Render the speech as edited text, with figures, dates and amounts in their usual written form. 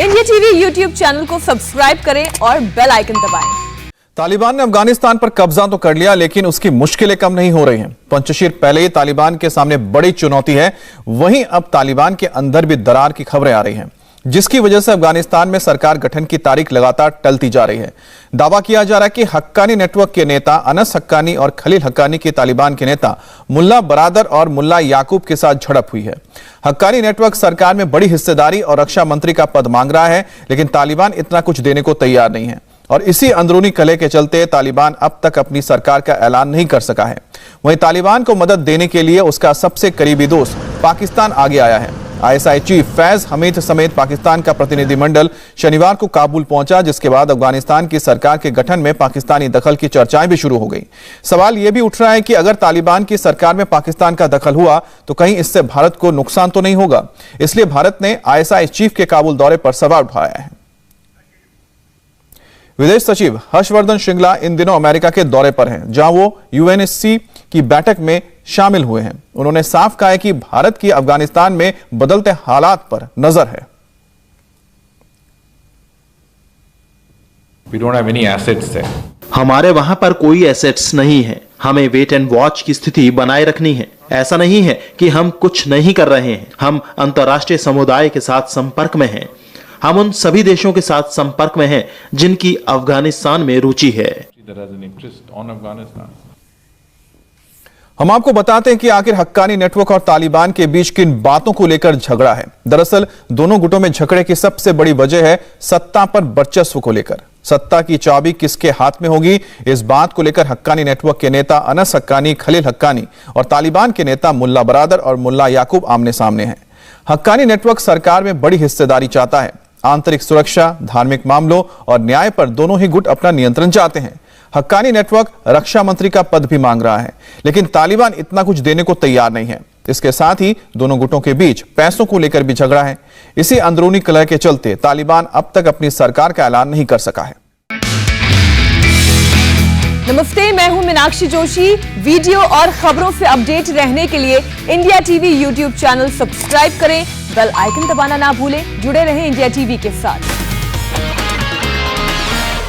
India TV YouTube channel को subscribe करें और बेल आइकन दबाएं। तालिबान ने अफगानिस्तान पर कब्जा तो कर लिया, लेकिन उसकी मुश्किलें कम नहीं हो रही हैं। पंजशीर पहले ही तालिबान के सामने बड़ी चुनौती है, वहीं अब तालिबान के अंदर भी दरार की खबरें आ रही हैं, जिसकी वजह से अफगानिस्तान में सरकार गठन की तारीख लगातार टलती जा रही है। दावा किया जा रहा है कि हक्कानी नेटवर्क के नेता अनस हक्कानी और खलील हक्कानी की तालिबान के नेता मुल्ला बरादर और मुल्ला याकूब के साथ झड़प हुई है। हक्कानी नेटवर्क सरकार में बड़ी हिस्सेदारी और रक्षा मंत्री का पद मांग रहा है, लेकिन तालिबान इतना कुछ देने को तैयार नहीं है और इसी अंदरूनी कलह के चलते तालिबान अब तक अपनी सरकार का ऐलान नहीं कर सका है। वहीं तालिबान को मदद देने के लिए उसका सबसे करीबी दोस्त पाकिस्तान आगे आया है। आईएसआई चीफ फैज हमीद समेत पाकिस्तान का प्रतिनिधिमंडल शनिवार को काबुल पहुंचा, जिसके बाद अफगानिस्तान की सरकार के गठन में पाकिस्तानी दखल की चर्चाएं भी शुरू हो गई। सवाल यह भी उठ रहा है कि अगर तालिबान की सरकार में पाकिस्तान का दखल हुआ तो कहीं इससे भारत को नुकसान तो नहीं होगा। इसलिए भारत ने आईएसआई चीफ के काबुल दौरे पर सवाल उठाया है। विदेश सचिव हर्षवर्धन श्रृंगला इन दिनों अमेरिका के दौरे पर हैं, जहां वो यूएनएससी की बैठक में शामिल हुए हैं। उन्होंने साफ कहा है कि भारत की अफगानिस्तान में बदलते हालात पर नजर है। We don't have any assets there. हमारे वहां पर कोई एसेट्स नहीं है। हमें वेट एंड वॉच की स्थिति बनाए रखनी है। ऐसा नहीं है कि हम कुछ नहीं कर रहे हैं। हम अंतर्राष्ट्रीय समुदाय के साथ संपर्क में हैं। हम उन सभी देशों के साथ संपर्क में हैं जिनकी अफगानिस्तान में रुचि है। हम आपको बताते हैं कि आखिर हक्कानी नेटवर्क और तालिबान के बीच किन बातों को लेकर झगड़ा है। दरअसल दोनों गुटों में झगड़े की सबसे बड़ी वजह है सत्ता पर वर्चस्व को लेकर। सत्ता की चाबी किसके हाथ में होगी, इस बात को लेकर हक्कानी नेटवर्क के नेता अनस हक्कानी, खलील हक्कानी और तालिबान के नेता मुल्ला बरादर और मुल्ला याकूब आमने सामने हैं। हक्कानी नेटवर्क सरकार में बड़ी हिस्सेदारी चाहता है। आंतरिक सुरक्षा, धार्मिक मामलों और न्याय पर दोनों ही गुट अपना नियंत्रण चाहते हैं। हक्कानी नेटवर्क रक्षा मंत्री का पद भी मांग रहा है, लेकिन तालिबान इतना कुछ देने को तैयार नहीं है। इसके साथ ही दोनों गुटों के बीच पैसों को लेकर भी झगड़ा है। इसी अंदरूनी कलह के चलते तालिबान अब तक अपनी सरकार का ऐलान नहीं कर सका है। नमस्ते, मैं हूं मीनाक्षी जोशी। वीडियो और खबरों से अपडेट रहने के लिए India TV YouTube channel subscribe करें, बेल आइकन दबाना ना भूलें। जुड़े रहें इंडिया टीवी के साथ।